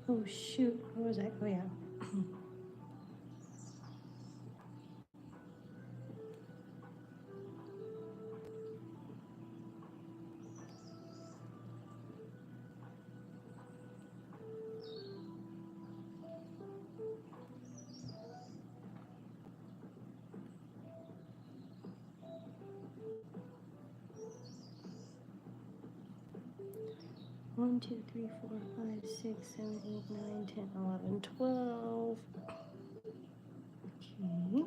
Oh shoot, what was that? Oh yeah. 1, 2, 3, 4, 5, 6, 7, 8, 9, 10, 11, 12. Okay.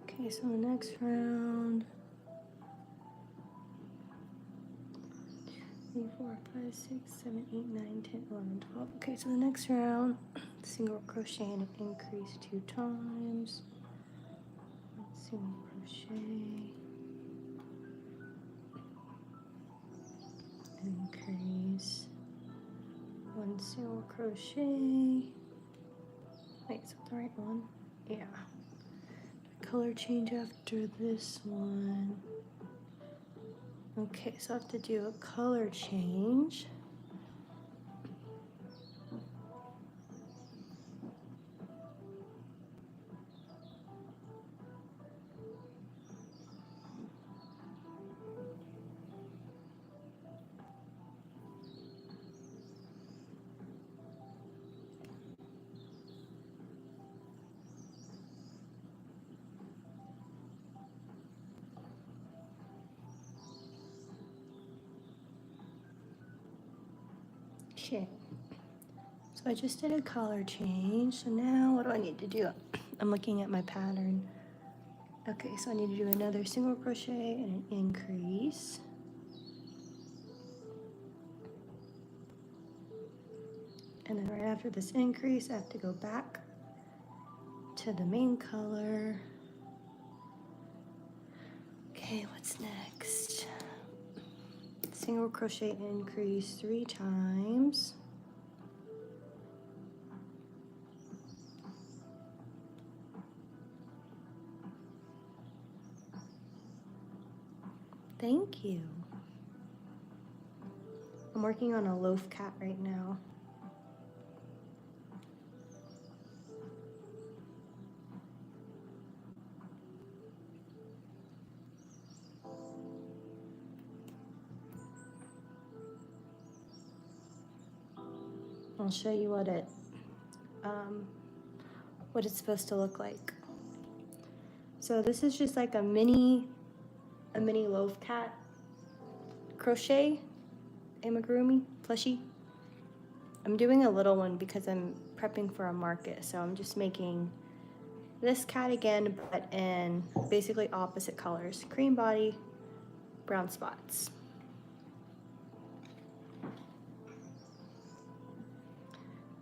Okay, so the next round. 3, 4, 5, 6, 7, 8, 9, 10, 11, 12. Okay, so the next round, single crochet and increase 2 times. Single crochet, increase, 1 single crochet. Wait, is that the right one? Yeah. Color change after this one. Okay, so I have to do a color change. Okay, so I just did a color change. So now what do I need to do? I'm looking at my pattern. Okay, so I need to do another single crochet and an increase. And then right after this increase, I have to go back to the main color. Okay, what's next? Single crochet increase 3 times. Thank you. I'm working on a loaf cat right now. I'll show you what it's supposed to look like. So this is just like a mini loaf cat crochet amigurumi plushie. I'm doing a little one because I'm prepping for a market, so I'm just making this cat again, but in basically opposite colors: cream body, brown spots.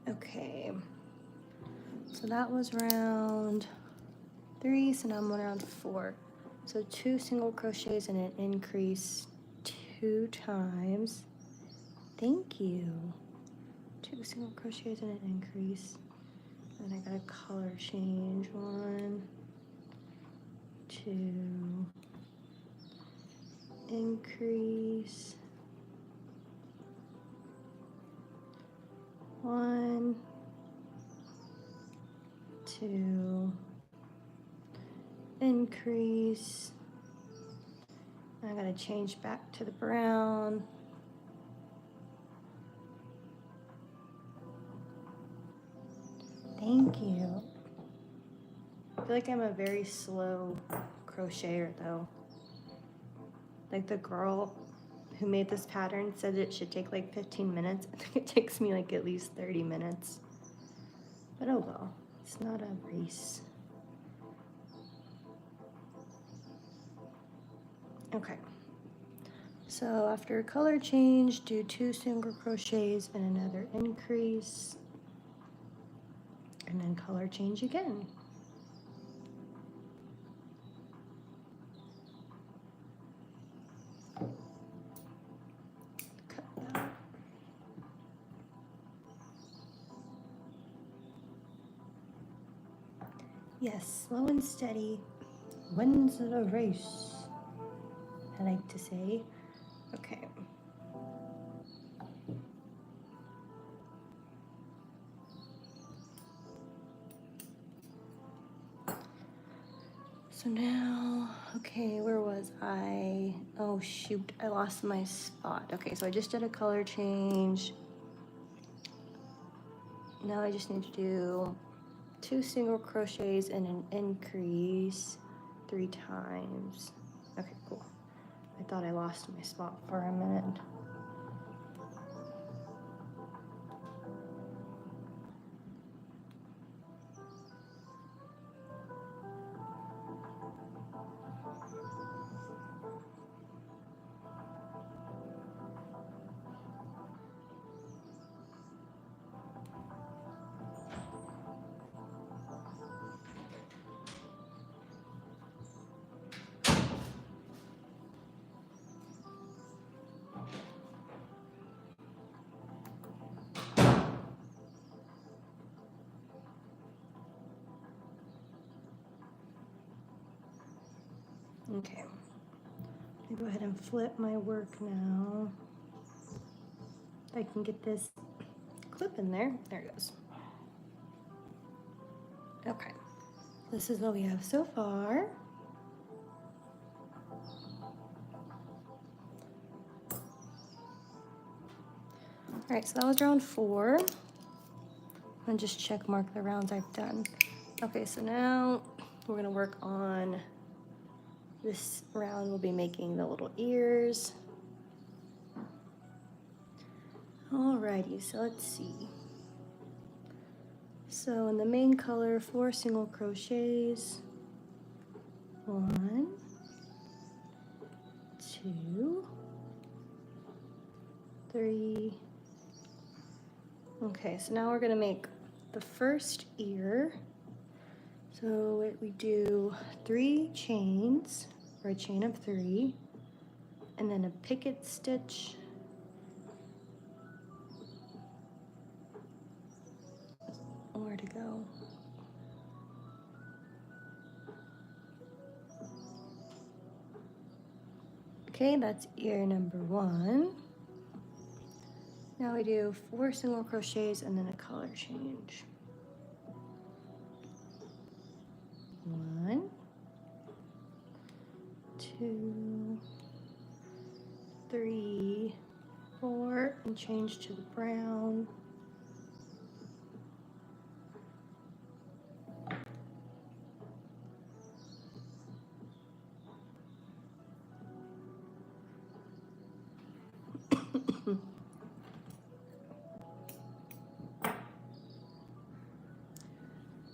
Okay, so that was round 3, so now I'm on round 4. So 2 single crochets and an increase 2 times. Thank you. 2 single crochets and an increase. And I got a color change. 1, 2, increase. 1, 2, increase. I gotta change back to the brown. Thank you. I feel like I'm a very slow crocheter though. Like the girl who made this pattern said it should take like 15 minutes. I think it takes me like at least 30 minutes. But oh well, it's not a race. Okay. So after a color change, do 2 single crochets and another increase. And then color change again. Cut that. Yes, slow and steady wins the race, I like to say. Okay. So now, okay, where was I? Oh shoot, I lost my spot. Okay, so I just did a color change. Now I just need to do 2 single crochets and an increase 3 times. Okay, cool. I thought I lost my spot for a minute. Okay, I'll go ahead and flip my work now. I can get this clip in there. There it goes. Okay, this is what we have so far. All right, so that was round 4. And just check mark the rounds I've done. Okay, so now we're gonna work on this round. We'll be making the little ears. Alrighty, so let's see. So in the main color, 4 single crochets. 1, 2, 3. Okay, so now we're gonna make the first ear. So we do 3 chains, or a chain of 3, and then a picket stitch. Where to go? Okay, that's ear number 1. Now we do 4 single crochets and then a color change. 1, 2, 3, 4, and change to the brown.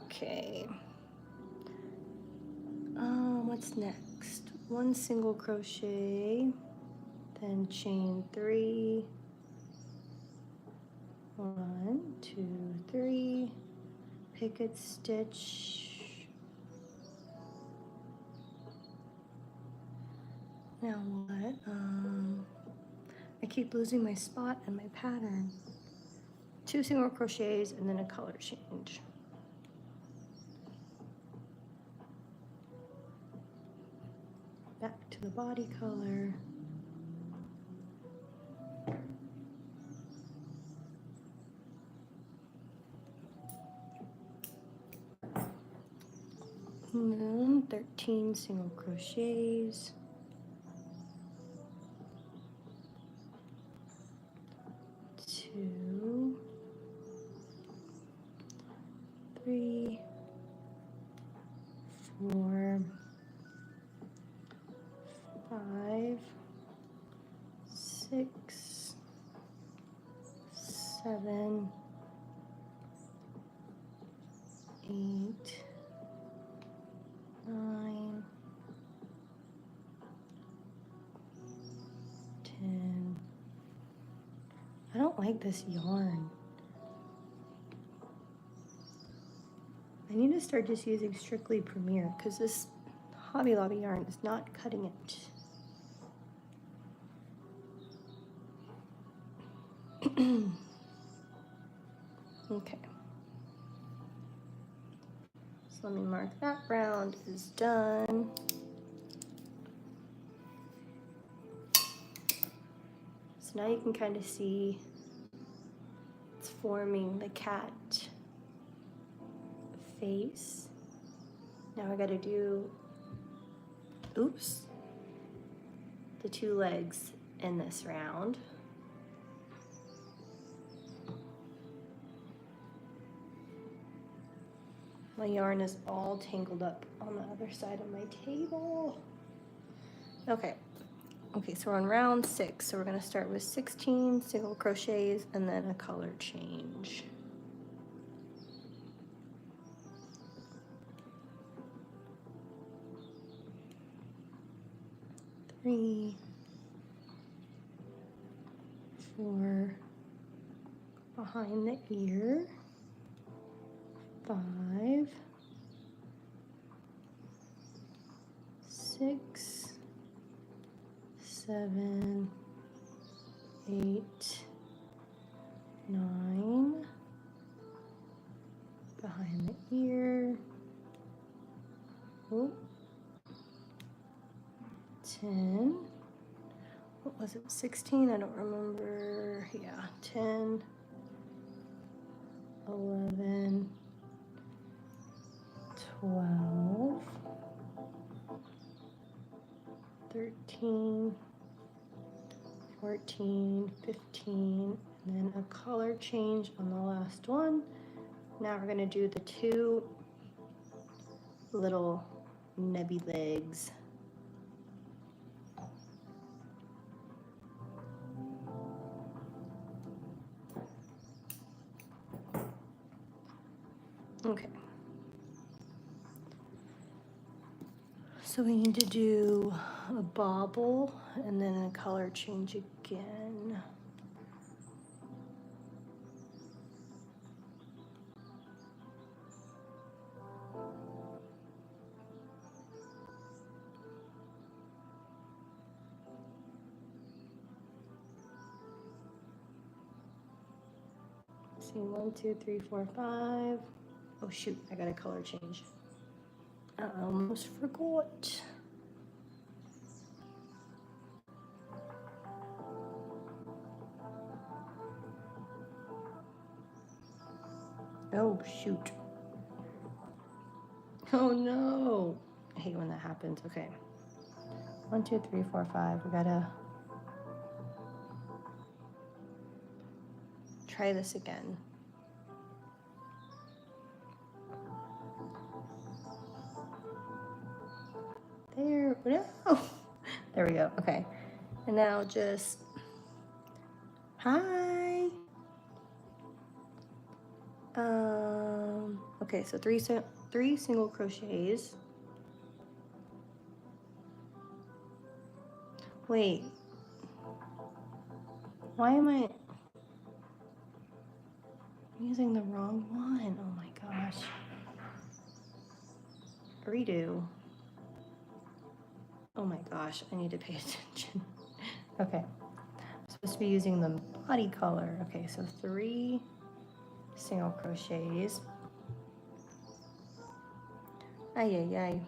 Okay. What's next? 1 single crochet, then chain 3. 1, 2, 3. Picket stitch. Now what? I keep losing my spot and my pattern. 2 single crochets and then a color change. Back to the body color. And then 13 single crochets. 2, 3, 4, 5, 6, 7, 8, 9, 10. I don't like this yarn. I need to start just using strictly Premier because this Hobby Lobby yarn is not cutting it. Okay. So let me mark that round is done. So now you can kind of see it's forming the cat face. Now I got to do oops, the 2 legs in this round. My yarn is all tangled up on the other side of my table. Okay, so we're on round 6. So we're gonna start with 16 single crochets and then a color change. Three, 4, behind the ear, 5, 6, 7, 8, 9, behind the ear, 10, what was it, 16? I don't remember. Yeah, 10, 11, 12, 13, 14, 15, and then a color change on the last one. Now we're going to do the 2 little nebby legs. Okay. So we need to do a bobble and then a color change again. See, 1, 2, 3, 4, 5. Oh shoot, I got a color change. I almost forgot. Oh shoot. Oh no. I hate when that happens. Okay. 1, 2, 3, 4, 5. We gotta try this again. There, no. There we go. Okay. And now just, hi. Okay, so three single crochets. Wait. Why am I using the wrong one? Oh my gosh. Redo. Oh my gosh, I need to pay attention. Okay, I'm supposed to be using the body color. Okay, so 3 single crochets. Ay, ay, ay.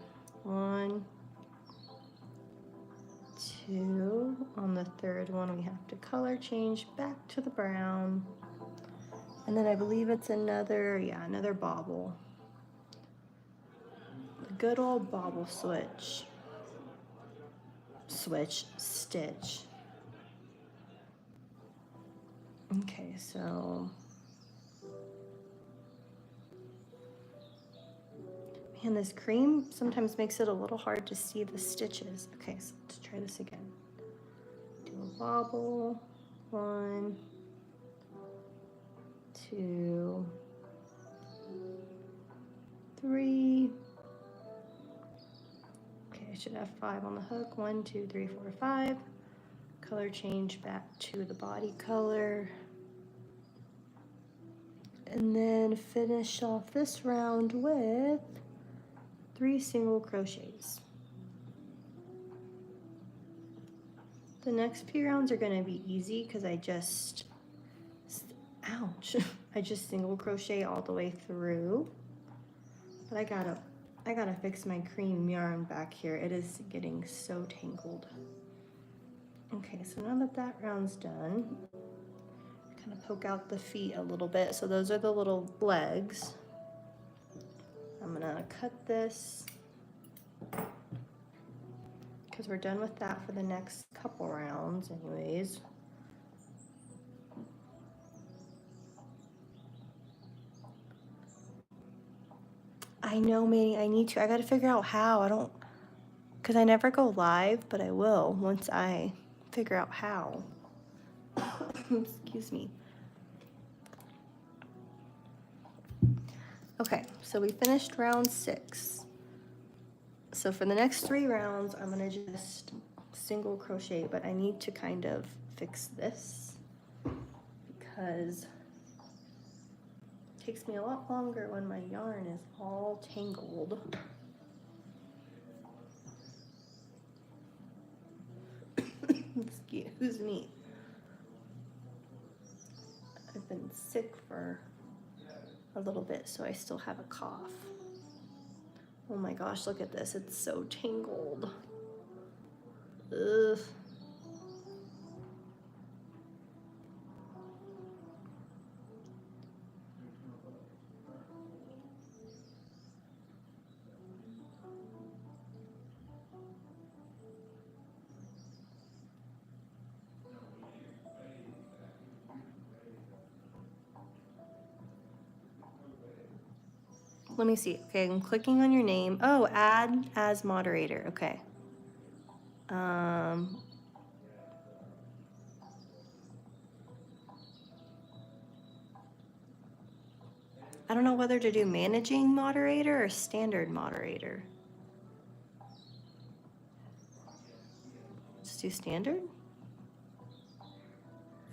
1, 2. On the 3rd one, we have to color change back to the brown. And then I believe it's another, yeah, another bobble. The good old bobble switch. Stitch. Okay, so man, this cream sometimes makes it a little hard to see the stitches. Okay, so let's try this again. Do a bobble. 1, 2, 3. Okay, I should have 5 on the hook. 1, 2, 3, 4, 5. Color change back to the body color. And then finish off this round with 3 single crochets. The next few rounds are going to be easy because I just, ouch, I just single crochet all the way through. But I gotta fix my cream yarn back here. It is getting so tangled. Okay, so now that that round's done, kind of poke out the feet a little bit. So those are the little legs. I'm gonna cut this. we're done with that for the next couple rounds anyways. I know, Manny, I need to. I gotta figure out how. Because I never go live, but I will once I figure out how. Excuse me. Okay, so we finished round 6. So for the next 3 rounds, I'm gonna just single crochet, but I need to kind of fix this because it takes me a lot longer when my yarn is all tangled. Excuse me. I've been sick for a little bit, so I still have a cough. Oh my gosh, look at this. It's so tangled. Ugh. Let me see. Okay, I'm clicking on your name. Oh, add as moderator. Okay. I don't know whether to do managing moderator or standard moderator. Let's do standard.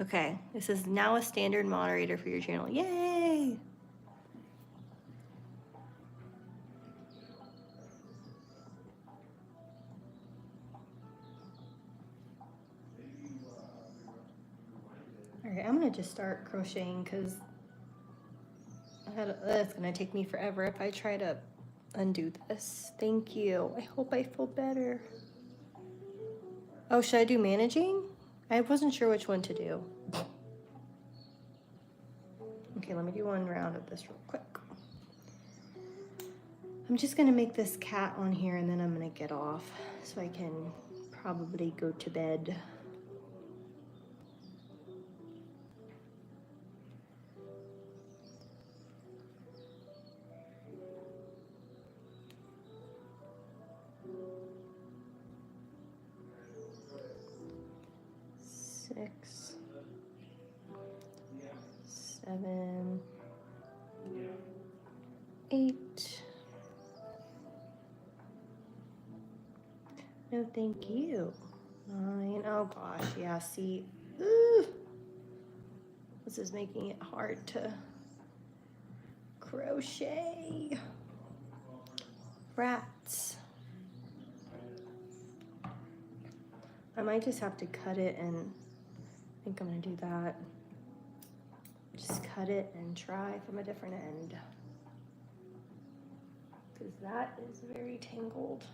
Okay, this is now a standard moderator for your channel. Yay! All right, I'm gonna just start crocheting because it's gonna take me forever if I try to undo this. Thank you. I hope I feel better. Oh, should I do managing? I wasn't sure which one to do. Okay, let me do one round of this real quick. I'm just gonna make this cat on here and then I'm gonna get off so I can probably go to bed. Six, 7, 8. No, thank you. 9. Oh gosh, yeah, see. Ooh. This is making it hard to crochet. Rats. I might just have to cut it, and I think I'm gonna do that. Just cut it and try from a different end, because that is very tangled.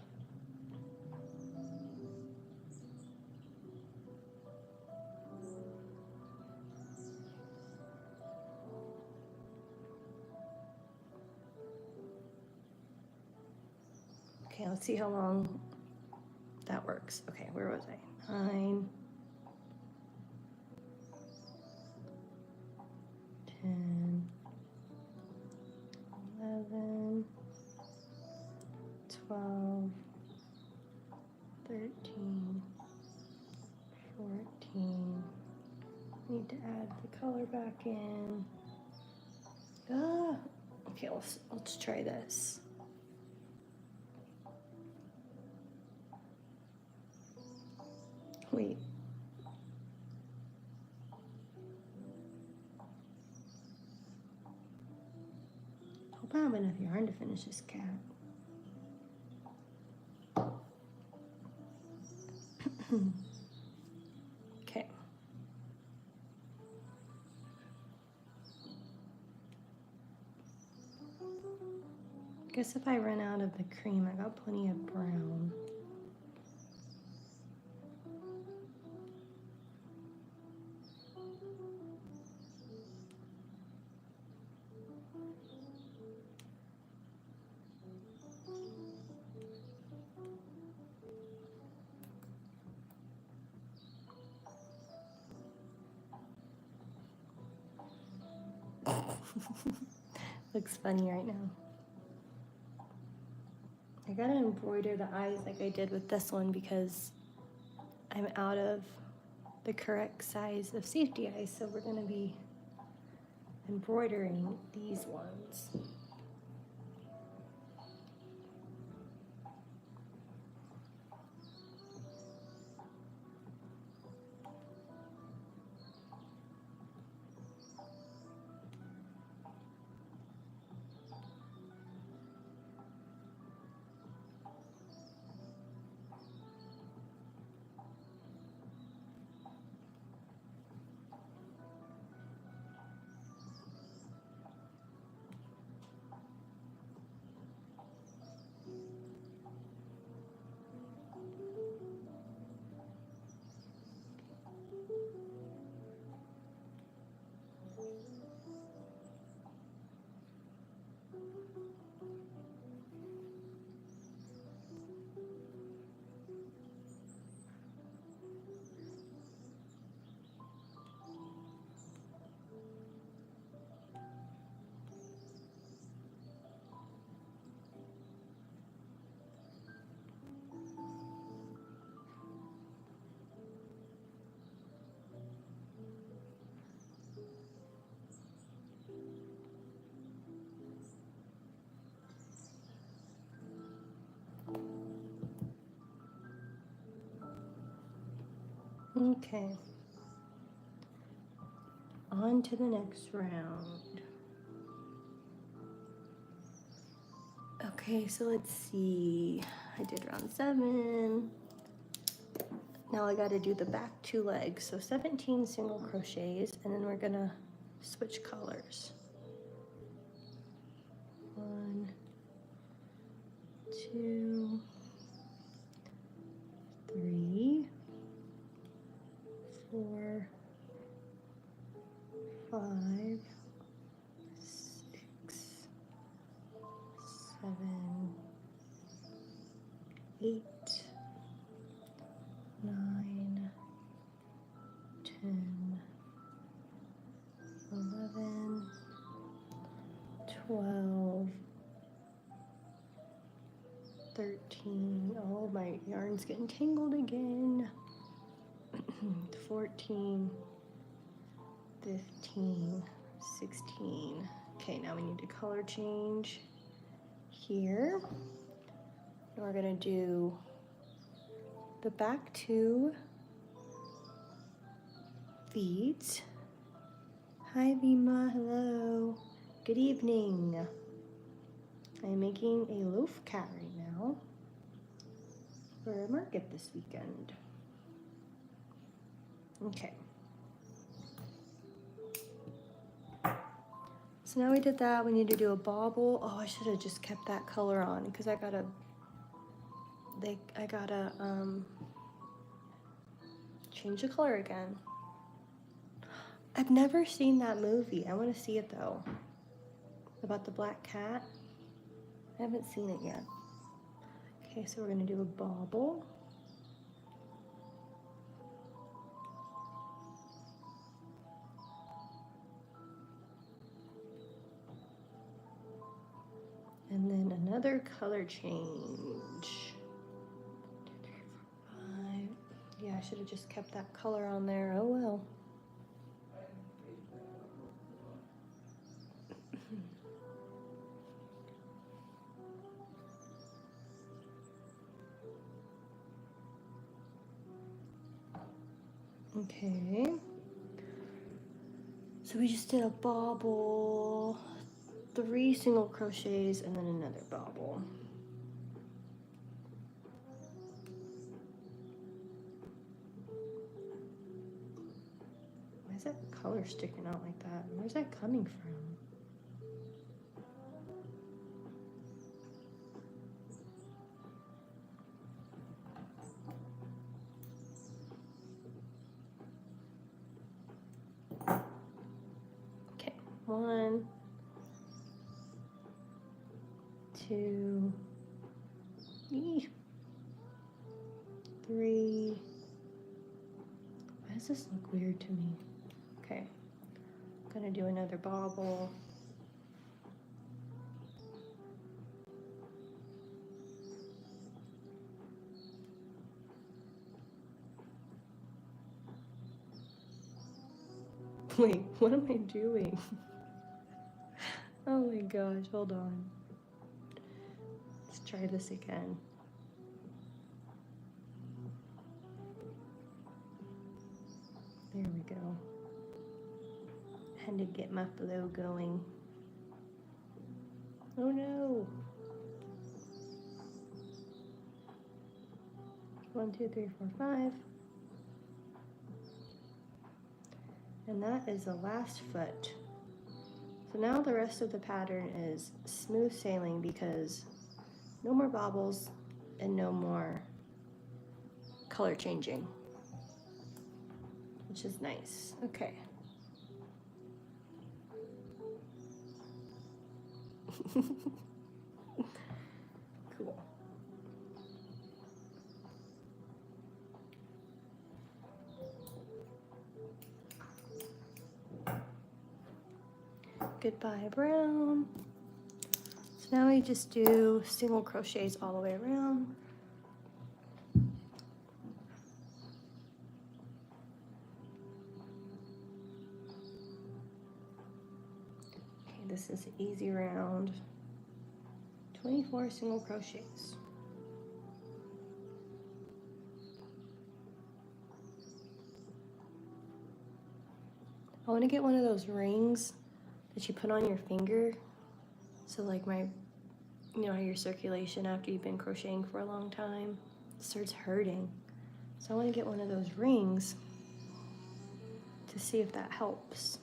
Okay, let's see how long that works. Okay, where was I? 9, 10, 11, 12, 13, 14. Need to add the color back in. Ah, okay, let's try this. Wait. Hope I have enough yarn to finish this cat. Okay. Guess if I run out of the cream, I got plenty of brown. Looks funny right now. I gotta embroider the eyes like I did with this one because I'm out of the correct size of safety eyes, so we're gonna be embroidering these ones. Okay, on to the next round. Okay, so let's see. I did round 7. Now I gotta do the back 2 legs. So 17 single crochets, and then we're gonna switch colors. 1, 2, 3, 4, 5, 6, 7, 8, 9, 10, 11, 12, 13. Oh, my yarn's getting tangled again. 14, 15, 16. Okay, now we need to color change here. And we're gonna do the back 2 beads. Hi Vima, hello. Good evening. I'm making a loaf cat right now for a market this weekend. Okay. So now we did that, we need to do a bobble. Oh, I should have just kept that color on because I gotta change the color again. I've never seen that movie. I want to see it though. About the black cat. I haven't seen it yet. Okay, so we're gonna do a bobble. And then another color change. 1, 2, 3, 4, 5. Yeah, I should have just kept that color on there. Oh well. Okay. So we just did a bobble, 3 single crochets, and then another bobble. Why is that color sticking out like that? Where's that coming from? Okay, 1, 2, 3. Why does this look weird to me? Okay, I'm gonna do another bobble. Wait, what am I doing? Oh my gosh, hold on. Let's try this again. There we go. Had to get my flow going. Oh no. 1, 2, 3, 4, 5. And that is the last foot. So now the rest of the pattern is smooth sailing because no more bobbles and no more color changing, which is nice. Okay. Cool. Goodbye brown. So now we just do single crochets all the way around. Okay, this is an easy round. 24 single crochets. I want to get one of those rings that you put on your finger. So like you know how your circulation after you've been crocheting for a long time starts hurting. So I want to get one of those rings to see if that helps.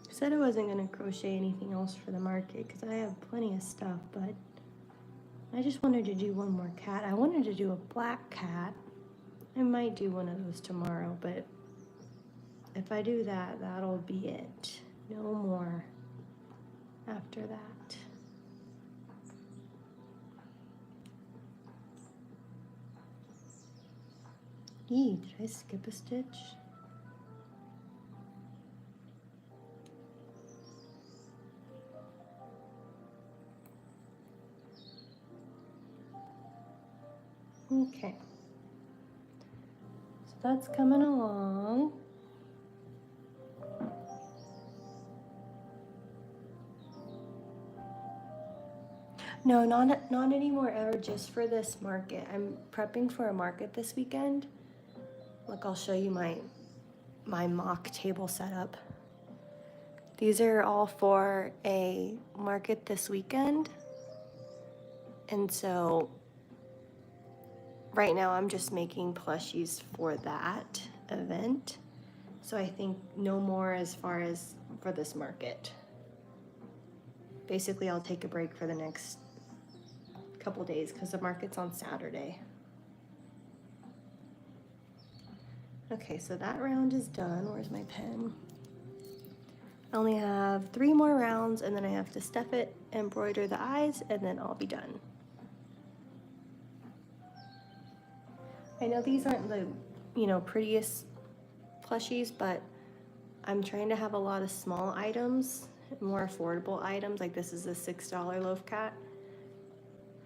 I said I wasn't going to crochet anything else for the market because I have plenty of stuff, but I just wanted to do one more cat. I wanted to do a black cat. I might do one of those tomorrow, but if I do that, that'll be it. No more after that. Did I skip a stitch? Okay, so that's coming along. No, not anymore ever, just for this market. I'm prepping for a market this weekend. Look, I'll show you my mock table setup. These are all for a market this weekend. And so right now I'm just making plushies for that event. So I think no more as far as for this market. Basically, I'll take a break for the next couple days because the market's on Saturday. Okay, so that round is done. Where's my pen? I only have 3 more rounds and then I have to stuff it, embroider the eyes, and then I'll be done. I know these aren't the, prettiest plushies, but I'm trying to have a lot of small items, more affordable items, like this is a $6 loaf cat,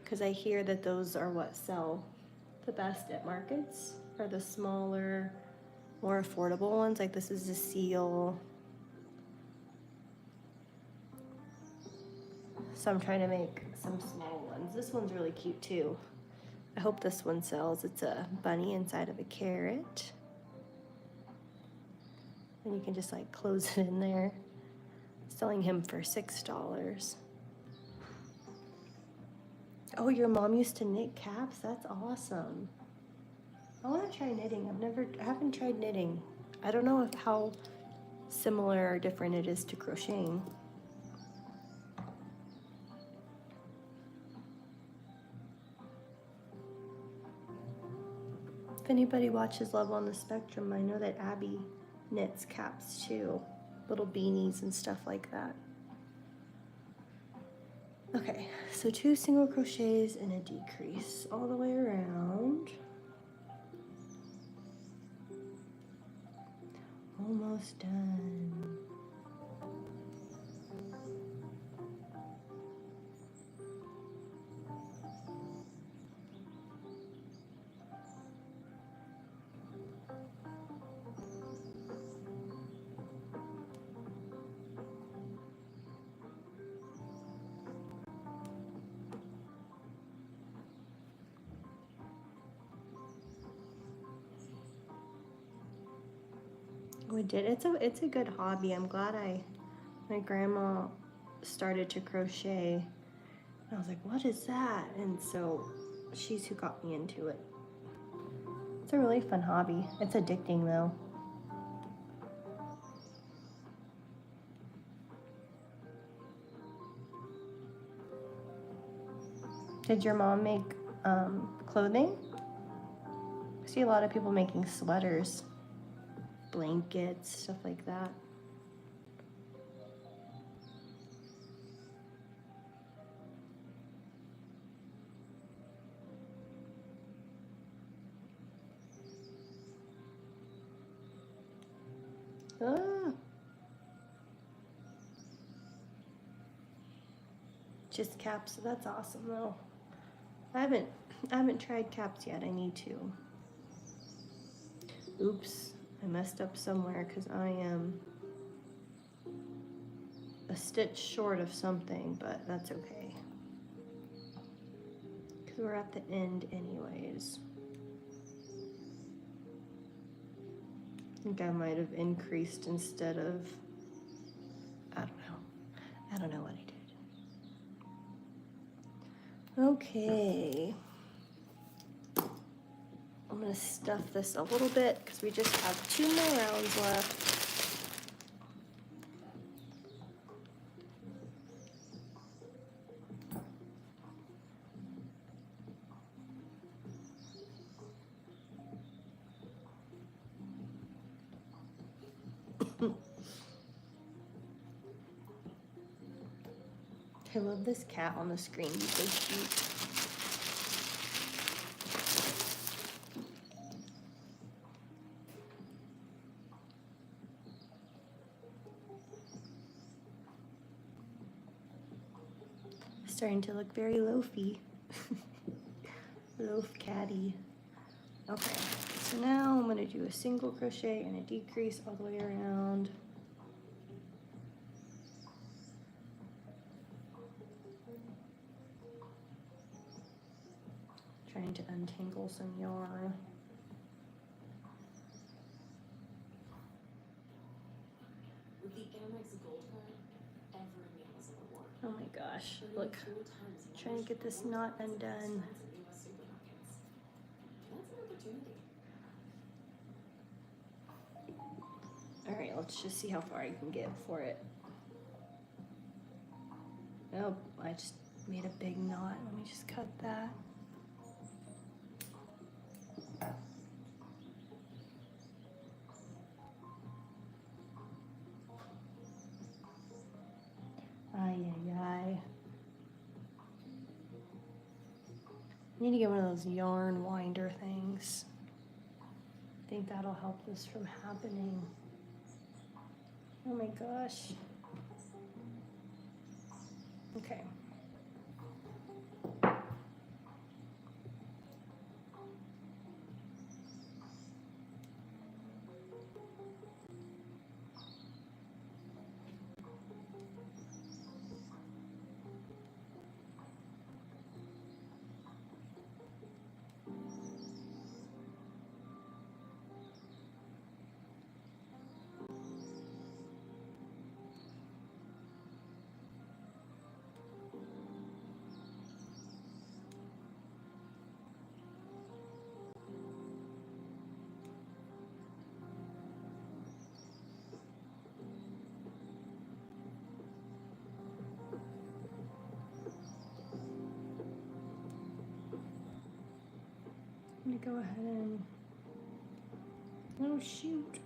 because I hear that those are what sell the best at markets, are the smaller, more affordable ones. Like this is a seal. So I'm trying to make some small ones. This one's really cute too. I hope this one sells. It's a bunny inside of a carrot. And you can just like close it in there. Selling him for $6. Oh, your mom used to knit caps? That's awesome. I want to try knitting. I haven't tried knitting. I don't know how similar or different it is to crocheting. If anybody watches Love on the Spectrum, I know that Abby knits caps too. Little beanies and stuff like that. Okay, so 2 single crochets and a decrease all the way around. Almost done. We did. It's a good hobby. I'm glad my grandma started to crochet. And I was like, what is that? And so she's who got me into it. It's a really fun hobby. It's addicting though. Did your mom make clothing? I see a lot of people making sweaters, blankets, stuff like that. Ah. Just caps. That's awesome though. I haven't tried caps yet. I need to. Oops, I messed up somewhere because I am a stitch short of something, but that's okay. Because we're at the end anyways. I think I might have increased instead of, I don't know. I don't know what I did. Okay. I'm gonna stuff this a little bit because we just have 2 more rounds left. I love this cat on the screen. He's so cute. Starting to look very loafy. Loaf catty. Okay, so now I'm gonna do a single crochet and a decrease all the way around. Trying to untangle some yarn. With the Amex Gold Card, every meal is a reward. Oh my gosh, look. Trying to get this knot undone. That's an opportunity. Alright, let's just see how far I can get for it. Oh, I just made a big knot. Let me just cut that. Ay, ay, ay. I need to get one of those yarn winder things. I think that'll help this from happening. Oh my gosh. Okay. I'm gonna go ahead and, oh shoot.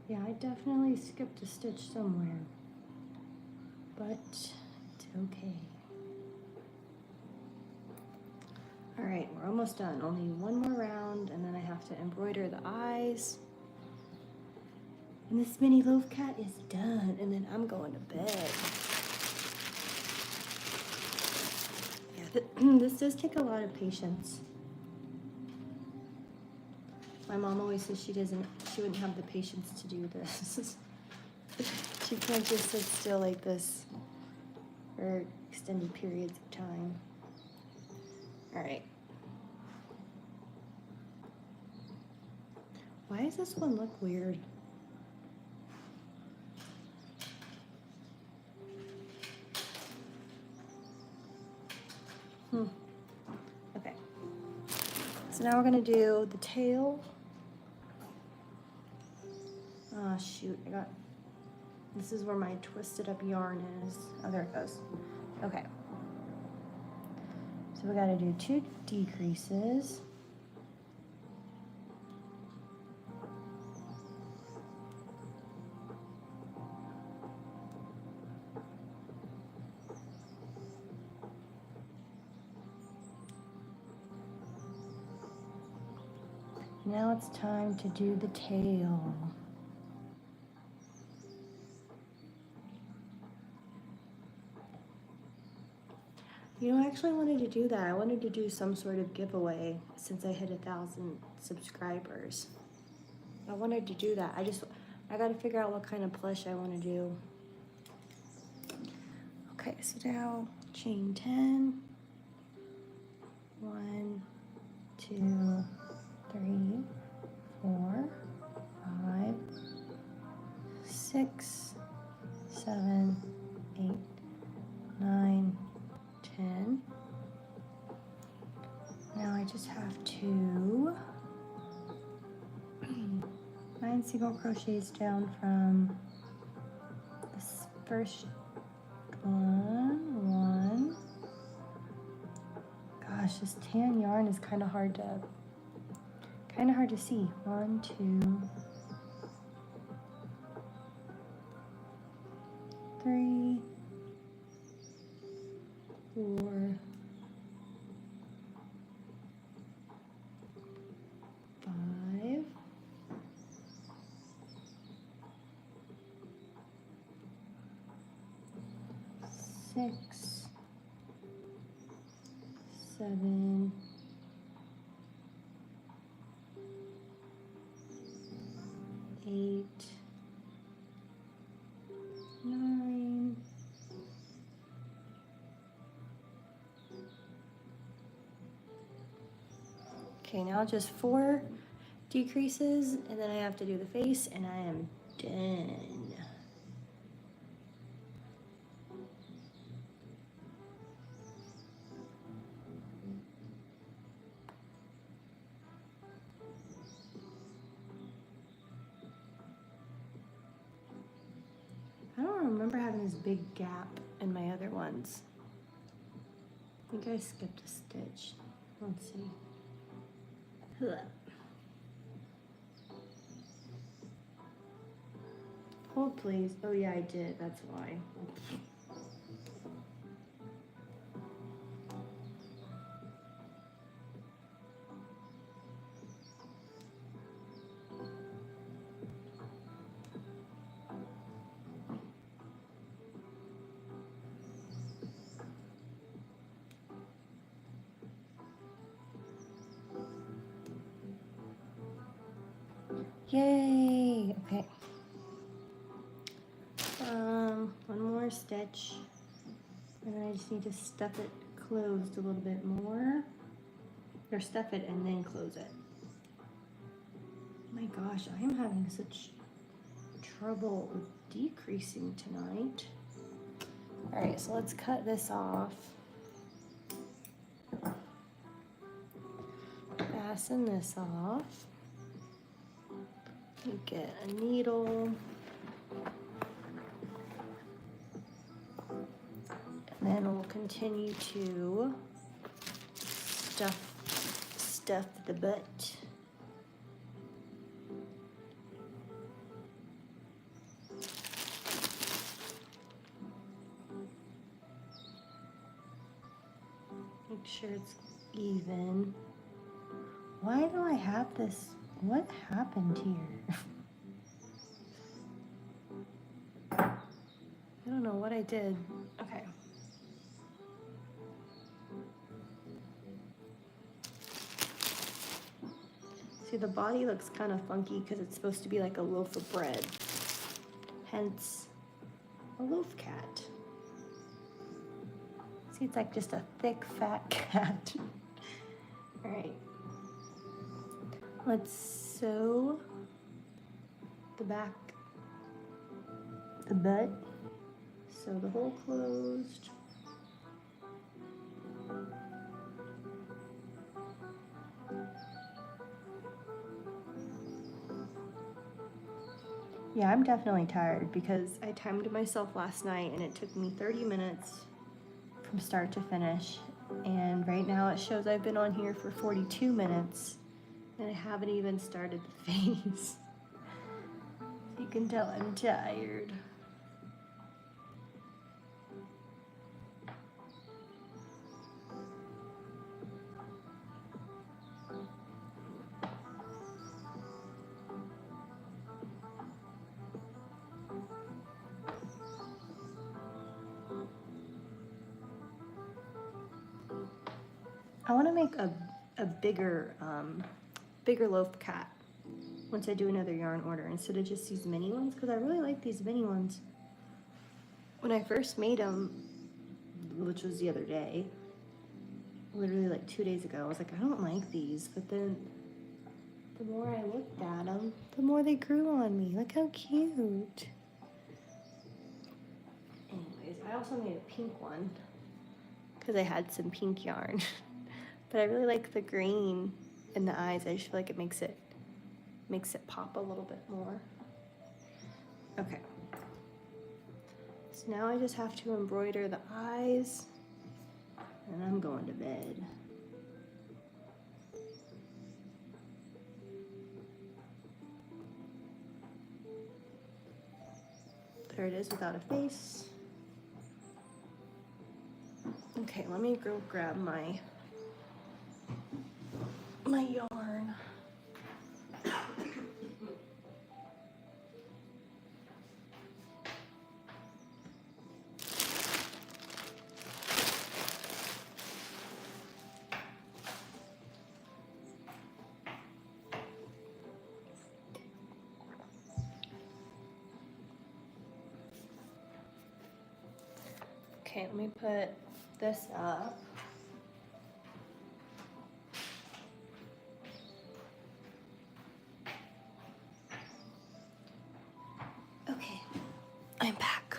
Yeah, I definitely skipped a stitch somewhere, but it's okay. All right, we're almost done. Only one more round, and then I have to embroider the eyes. And this mini loaf cat is done, and then I'm going to bed. Yeah, this does take a lot of patience. My mom always says she wouldn't have the patience to do this. She can't just sit still like this for extended periods of time. All right. Why does this one look weird? Okay. So now we're gonna do the tail. Oh shoot, this is where my twisted up yarn is. Oh, there it goes. Okay. So we gotta do 2 decreases. Now it's time to do the tail. You know, I actually wanted to do that. I wanted to do some sort of giveaway since I hit 1,000 subscribers. I wanted to do that. I gotta figure out what kind of plush I want to do. Okay, so now chain 10. 1, 2, 3, 4, 5, 6, 7, 8, 9, 10. Now I just have to 9 single crochets down from this first one. Gosh, this tan yarn is kind of hard to see. 1, 2, 3, 4, 5, 6, 7, 8, 9, 'kay, now just 4 decreases, and then I have to do the face, and I am done. I don't remember having this big gap in my other ones. I think I skipped a stitch. Let's see. Ugh. Hold please. Oh yeah, I did. That's why. Yay! Okay. One more stitch, and then I just need to stuff it closed a little bit more, or stuff it and then close it. My gosh, I am having such trouble with decreasing tonight. All right, so let's cut this off. Fasten this off. Get a needle. And then we'll continue to stuff the butt. sure it's even. Why do I have this? What happened here? I don't know what I did. Okay. See, the body looks kind of funky because it's supposed to be like a loaf of bread. Hence, a loaf cat. See, it's like just a thick, fat cat. All right. Let's sew the back, the butt, sew the hole closed. Yeah, I'm definitely tired because I timed myself last night and it took me 30 minutes from start to finish. And right now it shows I've been on here for 42 minutes and I haven't even started the phase. So you can tell I'm tired. I want to make a bigger loaf cat once I do another yarn order instead of just these mini ones because I really like these mini ones. When I first made them, which was the other day, literally like 2 days ago, I was like, I don't like these. But then the more I looked at them, the more they grew on me. Look how cute. Anyways, I also made a pink one because I had some pink yarn. But I really like the green in the eyes. I just feel like it makes it pop a little bit more. Okay. So now I just have to embroider the eyes and I'm going to bed. There it is without a face. Okay, let me go grab my yarn. Okay, let me put this up. Okay, I'm back.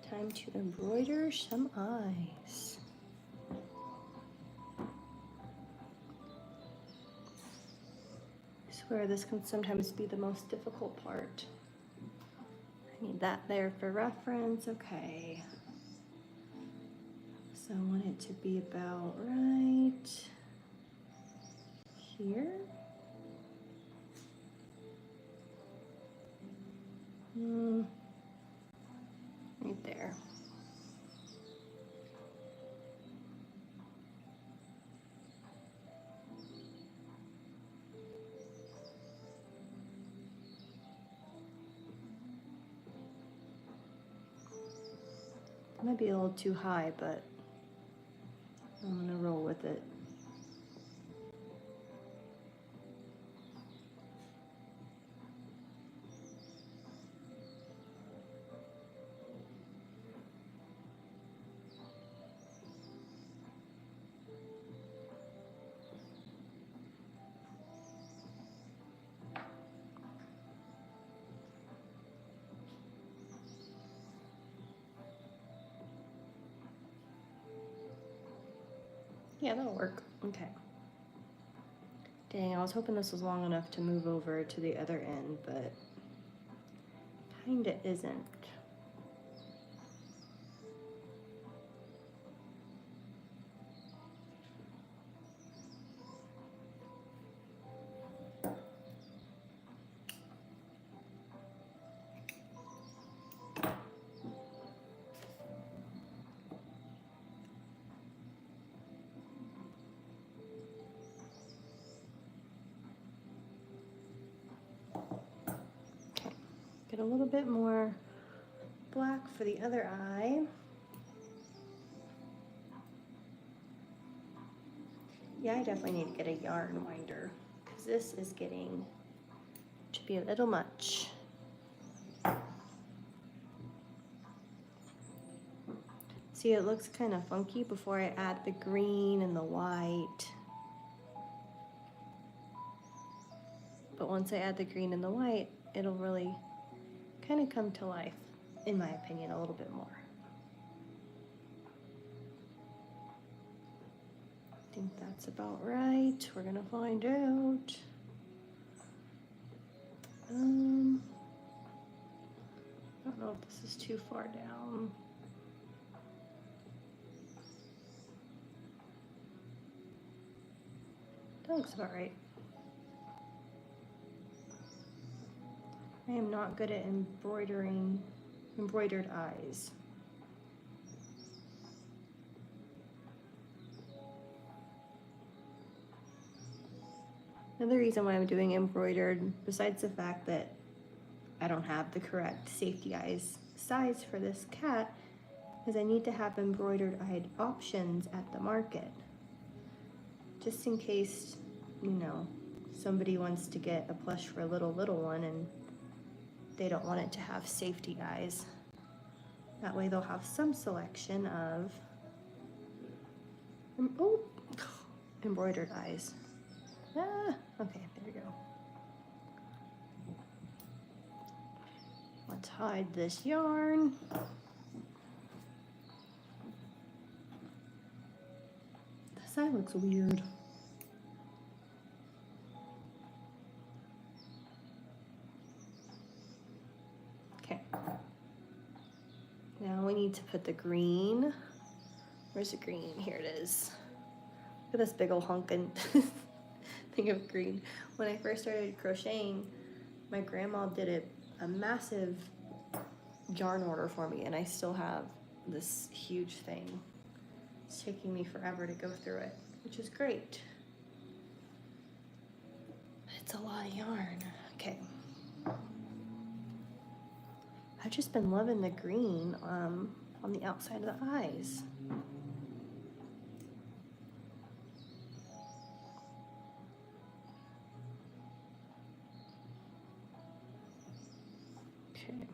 Time to embroider some eyes. I swear this can sometimes be the most difficult part. I need that there for reference. Okay. So I want it to be about right here. Right there. Might be a little too high, but I'm gonna roll with it. Yeah, that'll work. Okay. Dang, I was hoping this was long enough to move over to the other end, but kinda isn't. get a little bit more black for the other eye. Yeah, I definitely need to get a yarn winder because this is getting to be a little much. See, it looks kind of funky before I add the green and the white. But once I add the green and the white, it'll really kind of come to life, in my opinion, a little bit more. I think that's about right. We're gonna find out. I don't know if this is too far down. That looks about right. I am not good at embroidered eyes. Another reason why I'm doing embroidered, besides the fact that I don't have the correct safety eyes size for this cat, is I need to have embroidered eyed options at the market. Just in case, you know, somebody wants to get a plush for a little one and they don't want it to have safety eyes. That way they'll have some selection of embroidered eyes. Okay, there we go. Let's hide this yarn. This eye looks weird. Okay. Now we need to put the green. Where's the green? Here it is. Look at this big old honkin' thing of green. When I first started crocheting, my grandma did a massive yarn order for me, and I still have this huge thing. It's taking me forever to go through it, which is great. It's a lot of yarn. Okay. I've just been loving the green on the outside of the eyes. Okay.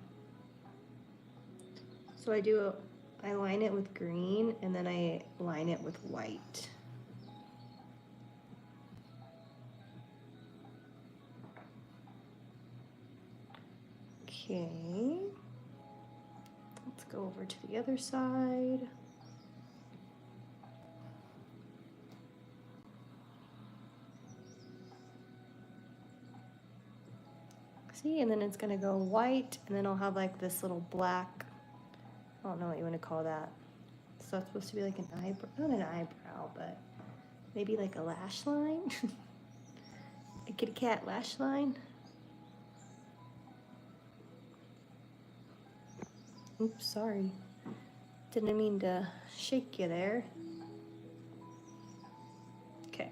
So I line it with green and then I line it with white. Okay. Let's go over to the other side. See, and then it's gonna go white, and then I'll have like this little black, I don't know what you want to call that. So it's supposed to be like an eyebrow, not an eyebrow, but maybe like a lash line. A kitty cat lash line. Oops, sorry. Didn't mean to shake you there. Okay.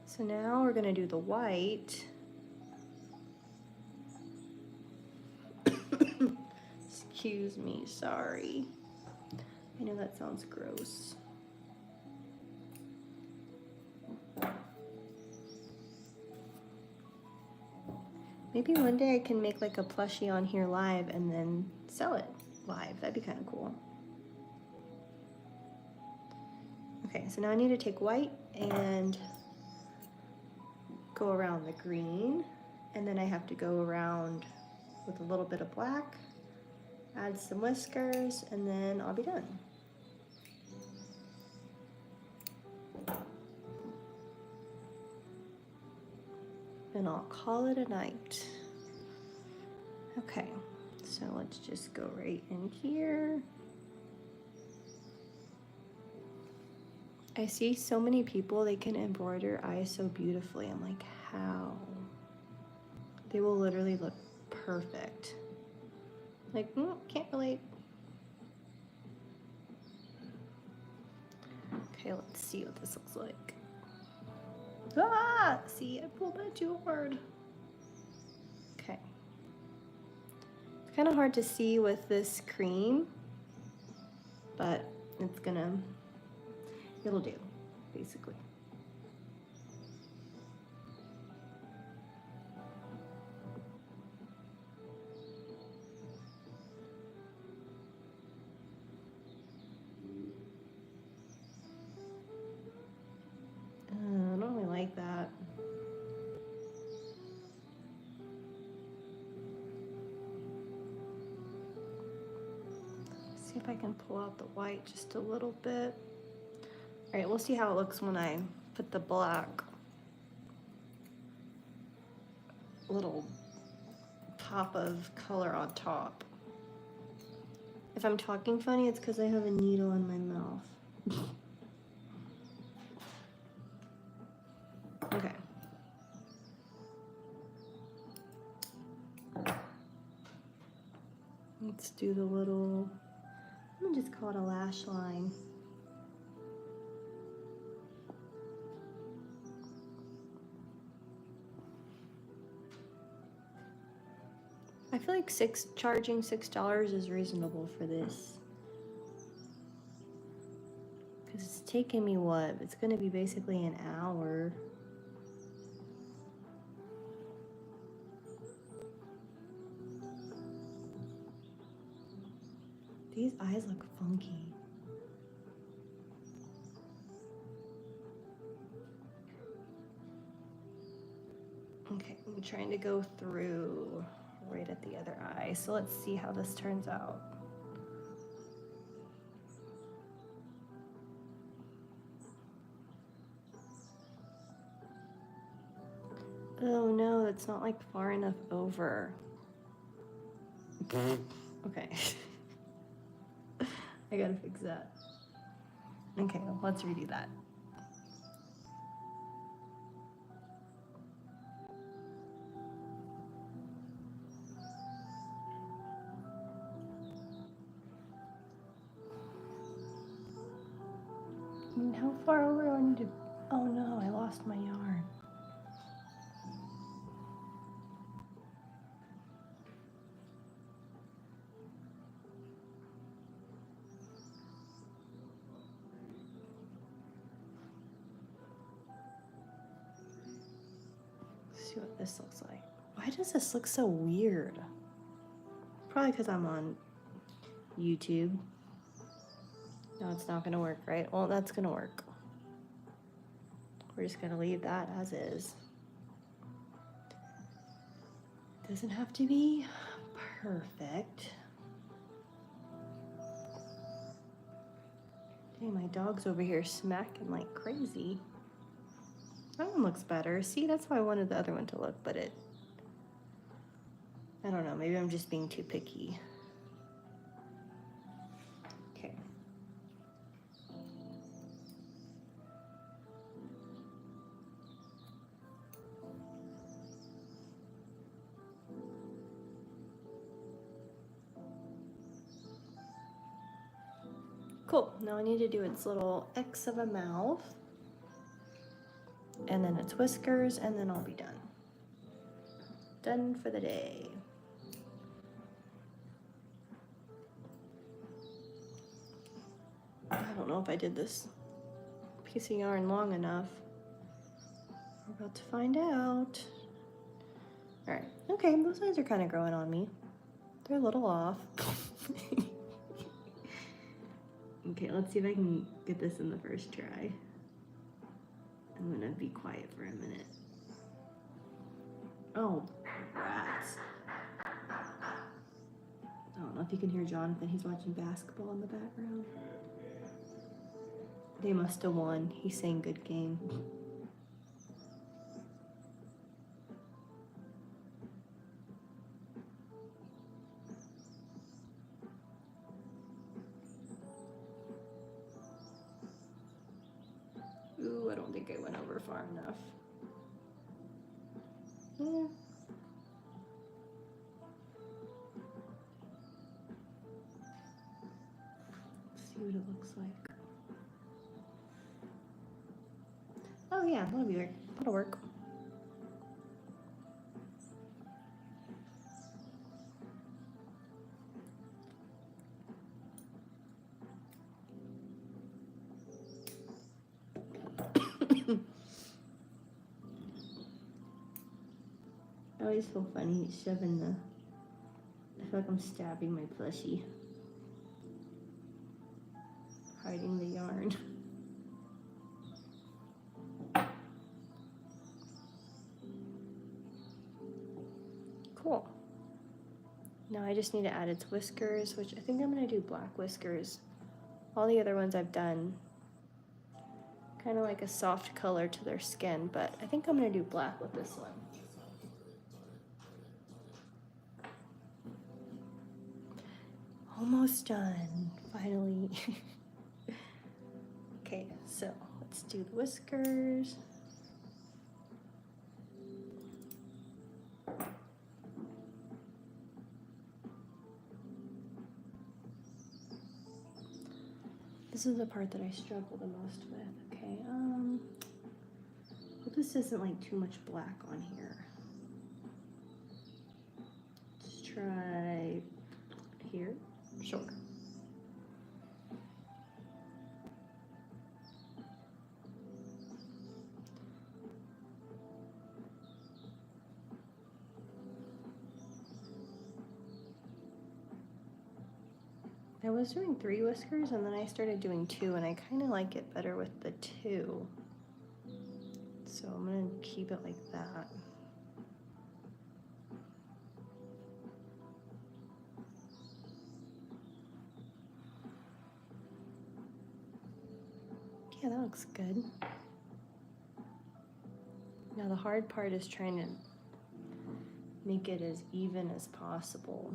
So now we're gonna do the white. Excuse me, sorry. I know that sounds gross. Maybe one day I can make like a plushie on here live and then sell it live. That'd be kind of cool. Okay, so now I need to take white and go around the green, and then I have to go around with a little bit of black, add some whiskers, and then I'll be done. And I'll call it a night. Okay, so let's just go right in here. I see so many people, they can embroider eyes so beautifully. I'm like, how? They will literally look perfect. Like, can't relate. Okay, let's see what this looks like. Ah, see, I pulled that too hard. Okay, Kind of hard to see with this cream, but it'll do, basically. I don't really like that. See if I can pull out the white just a little bit. All right, we'll see how it looks when I put the black little pop of color on top. If I'm talking funny, it's because I have a needle in my mouth. Okay. Let's do the little, I'm gonna just call it a lash line. I feel like charging $6 is reasonable for this. Because it's taking me what? It's gonna be basically an hour. These eyes look funky. Okay, I'm trying to go through right at the other eye. So let's see how this turns out. Oh no, that's not like far enough over. Okay. I gotta fix that. Okay, well, let's redo that. How far over do I need to? Oh no, I lost my yarn. Let's see what this looks like. Why does this look so weird? Probably because I'm on YouTube. No, it's not gonna work, right? Well, that's gonna work. We're just gonna leave that as is. Doesn't have to be perfect. Dang, my dog's over here smacking like crazy. That one looks better. See, that's why I wanted the other one to look, but I don't know, maybe I'm just being too picky. Okay. Cool, now I need to do its little X of a mouth, and then its whiskers, and then I'll be done. Done for the day. I don't know if I did this piece of yarn long enough. We're about to find out. All right, okay, those eyes are kind of growing on me. They're a little off. Okay, let's see if I can get this in the first try. I'm gonna be quiet for a minute. Oh, rats. I don't know if you can hear Jonathan, he's watching basketball in the background. They must have won. He's saying good game. Ooh, I don't think I went over far enough. Yeah. Let's see what it looks like. Oh yeah, that'll work. Always so funny shoving the. I feel like I'm stabbing my plushie. Hiding the yarn. Cool. Now I just need to add its whiskers, which I think I'm gonna do black whiskers. All the other ones I've done kind of like a soft color to their skin, but I think I'm gonna do black with this one. Almost done, finally. Okay, so let's do the whiskers. This is the part that I struggle the most with. Okay, hope this isn't like too much black on here. Let's try here. Sure. I was doing 3 whiskers and then I started doing 2, and I kind of like it better with the 2. So I'm gonna keep it like that. Yeah, that looks good. Now the hard part is trying to make it as even as possible.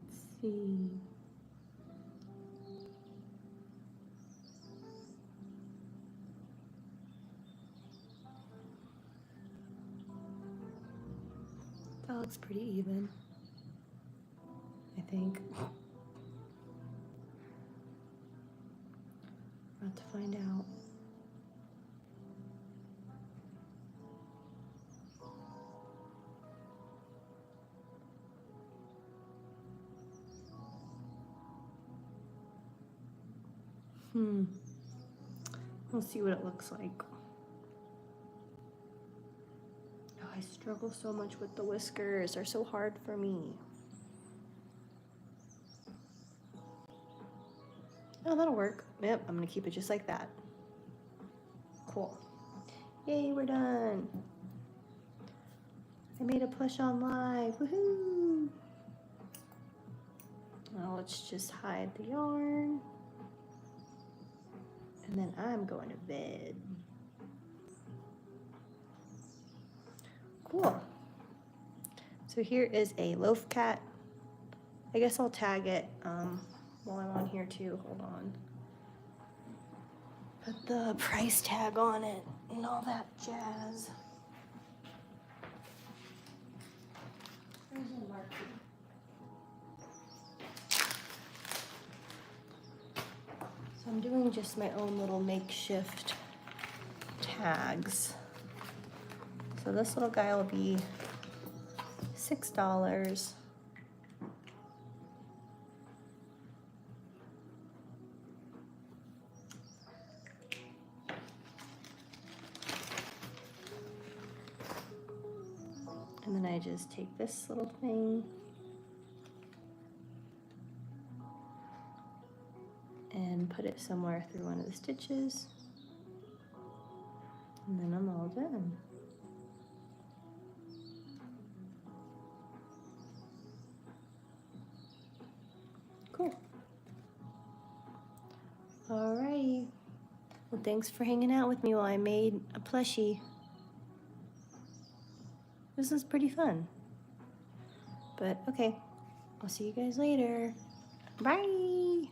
Let's see. That looks pretty even, I think. About to find out. We'll see what it looks like. Oh, I struggle so much with the whiskers. They're so hard for me. Oh, that'll work. Yep, I'm gonna keep it just like that. Cool. Yay, we're done. I made a plush on live. Woohoo! Now let's just hide the yarn. And then I'm going to bed. Cool. So here is a loaf cat. I guess I'll tag it while I'm on here too. Hold on. Put the price tag on it and all that jazz. Where's the marker? So I'm doing just my own little makeshift tags. So this little guy will be $6. And then I just take this little thing and put it somewhere through one of the stitches. And then I'm all done. Cool. Alrighty. Well, thanks for hanging out with me while I made a plushie. This is pretty fun. But okay, I'll see you guys later. Bye.